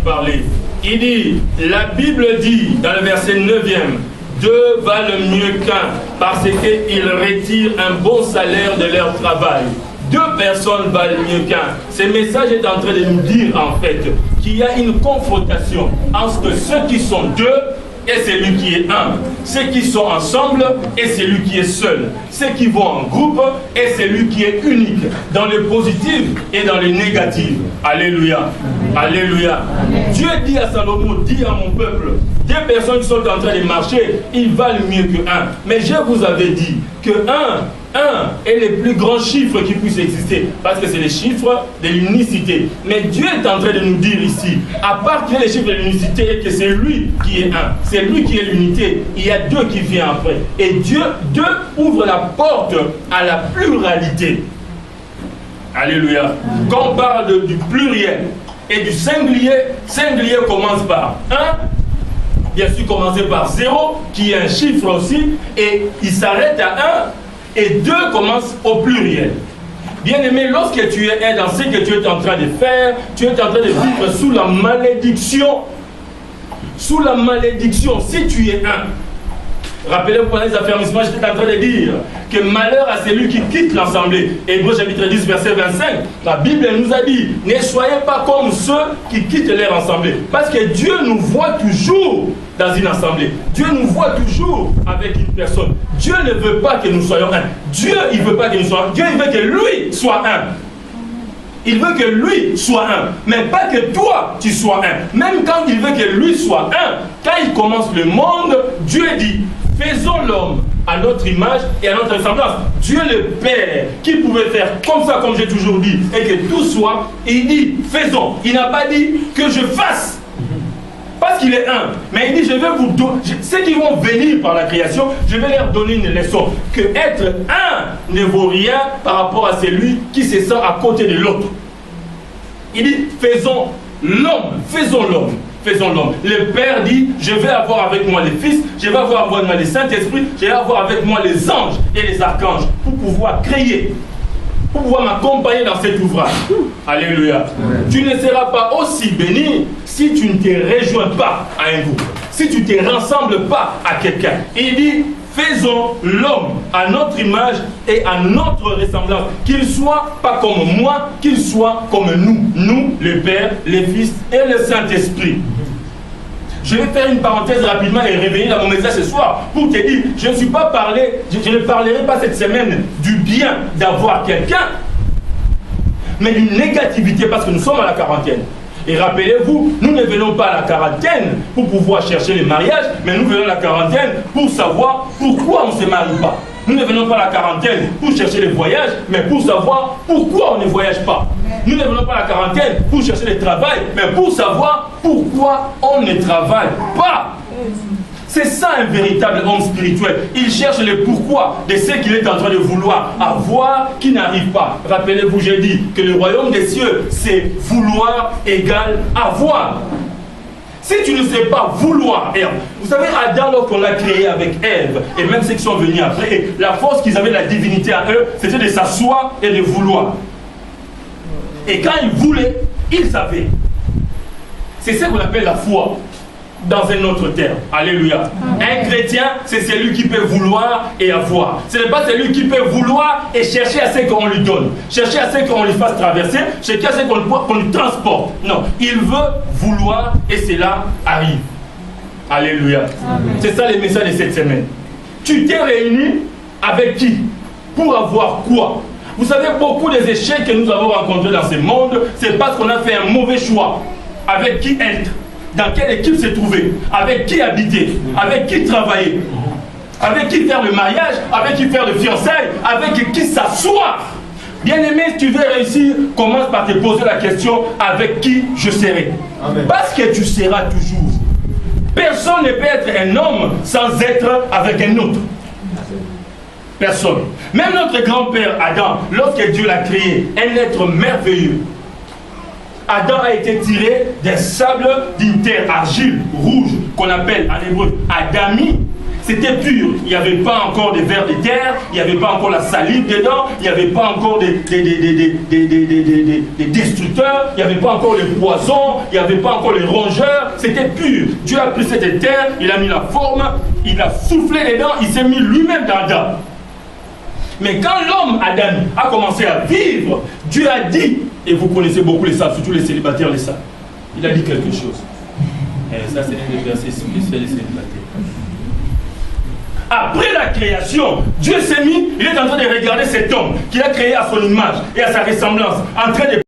parler. Il dit, la Bible dit, dans le verset 9e, deux valent mieux qu'un, parce qu'ils retirent un bon salaire de leur travail. Deux personnes valent mieux qu'un. Ce message est en train de nous dire, en fait, qu'il y a une confrontation entre ceux qui sont deux et celui qui est un. Ceux qui sont ensemble et celui qui est seul. Ceux qui vont en groupe et celui qui est unique. Dans le positif et dans le négatif. Alléluia. Alléluia. Dieu dit à Salomon, dit à mon peuple, deux personnes qui sont en train de marcher, ils valent mieux que un. Mais je vous avais dit que un est le plus grand chiffre qui puisse exister, parce que c'est le chiffre de l'unicité. Mais Dieu est en train de nous dire ici, à part qu'il y a le chiffre de l'unicité et que c'est lui qui est un, c'est lui qui est l'unité, il y a deux qui viennent après. Et Dieu, deux ouvre la porte à la pluralité. Alléluia. Quand on parle du pluriel et du singulier, singulier commence par un, bien sûr commencer par 0, qui est un chiffre aussi, et il s'arrête à 1, et 2 commence au pluriel. Bien-aimé, lorsque tu es dans ce que tu es en train de faire, tu es en train de vivre sous la malédiction. Sous la malédiction, si tu es un. Rappelez-vous pendant les affermissements, j'étais en train de dire que malheur à celui qui quitte l'assemblée. Hébreux chapitre 10, verset 25, la Bible nous a dit, ne soyez pas comme ceux qui quittent leur assemblée. Parce que Dieu nous voit toujours dans une assemblée. Dieu nous voit toujours avec une personne. Dieu ne veut pas que nous soyons un. Dieu, il ne veut pas que nous soyons un. Dieu, il veut que lui soit un. Il veut que lui soit un, mais pas que toi tu sois un. Même quand il veut que lui soit un, quand il commence le monde, Dieu dit, faisons l'homme à notre image et à notre ressemblance. Dieu le Père, qui pouvait faire comme ça, comme j'ai toujours dit, et que tout soit, il dit, faisons. Il n'a pas dit que je fasse. Parce qu'il est un. Mais il dit, je vais vous donner, ceux qui vont venir par la création, je vais leur donner une leçon. Que être un ne vaut rien par rapport à celui qui se sent à côté de l'autre. Il dit, faisons l'homme, faisons l'homme. Faisons l'homme. Le Père dit, je vais avoir avec moi les fils, je vais avoir avec moi les Saint-Esprit, je vais avoir avec moi les anges et les archanges pour pouvoir créer, pour pouvoir m'accompagner dans cet ouvrage. Alléluia. Amen. Tu ne seras pas aussi béni si tu ne te rejoins pas à un groupe, si tu ne te rassembles pas à quelqu'un. Il dit, faisons l'homme à notre image et à notre ressemblance. Qu'il soit pas comme moi, qu'il soit comme nous. Nous, le Père, les Fils et le Saint-Esprit. Je vais faire une parenthèse rapidement et revenir à mon message ce soir pour te dire, je ne parlerai pas cette semaine du bien d'avoir quelqu'un, mais d'une négativité parce que nous sommes à la quarantaine. Et rappelez-vous, nous ne venons pas à la quarantaine pour pouvoir chercher le mariage, mais nous venons à la quarantaine pour savoir pourquoi on ne se marie pas. Nous ne venons pas à la quarantaine pour chercher le voyage, mais pour savoir pourquoi on ne voyage pas. Nous ne venons pas à la quarantaine pour chercher le travail, mais pour savoir pourquoi on ne travaille pas. C'est ça un véritable homme spirituel. Il cherche le pourquoi de ce qu'il est en train de vouloir avoir qui n'arrive pas. Rappelez-vous, j'ai dit que le royaume des cieux, c'est vouloir égale avoir. Si tu ne sais pas vouloir, vous savez, Adam, lorsqu'on l'a créé avec Ève, et même ceux qui sont venus après, la force qu'ils avaient, la divinité à eux, c'était de s'asseoir et de vouloir. Et quand ils voulaient, ils savaient. C'est ce qu'on appelle la foi. Dans un autre terme. Alléluia. Un chrétien, c'est celui qui peut vouloir et avoir. Ce n'est pas celui qui peut vouloir et chercher à ce qu'on lui donne. Chercher à ce qu'on lui fasse traverser. Chercher à ce qu'on lui transporte. Non. Il veut vouloir et cela arrive. Alléluia. C'est ça le message de cette semaine. Tu t'es réuni avec qui? Pour avoir quoi? Vous savez, beaucoup des échecs que nous avons rencontrés dans ce monde, c'est parce qu'on a fait un mauvais choix. Avec qui être? Dans quelle équipe se trouver, avec qui habiter, avec qui travailler, avec qui faire le mariage, avec qui faire le fiançailles, avec qui s'asseoir. Bien-aimé, si tu veux réussir, commence par te poser la question avec qui je serai. Amen. Parce que tu seras toujours. Personne ne peut être un homme sans être avec un autre. Personne. Même notre grand-père Adam, lorsque Dieu l'a créé, un être merveilleux. Adam a été tiré des sables d'une terre argile rouge qu'on appelle en hébreu Adami. c'était pur. Il n'y avait pas encore des vers de terre, il n'y avait pas encore la salive dedans, il n'y avait pas encore des destructeurs, il n'y avait pas encore les poisons, il n'y avait pas encore les rongeurs, c'était pur. Dieu a pris cette terre, il a mis la forme, il a soufflé dedans, il s'est mis lui-même dans Adam. Mais quand l'homme Adam a commencé à vivre, Dieu a dit, et vous connaissez beaucoup les saints, surtout les célibataires les saints, il a dit quelque chose. Et ça c'est un des versets spéciaux des célibataires. Après la création, Dieu s'est mis, il est en train de regarder cet homme qu'il a créé à son image et à sa ressemblance, en train de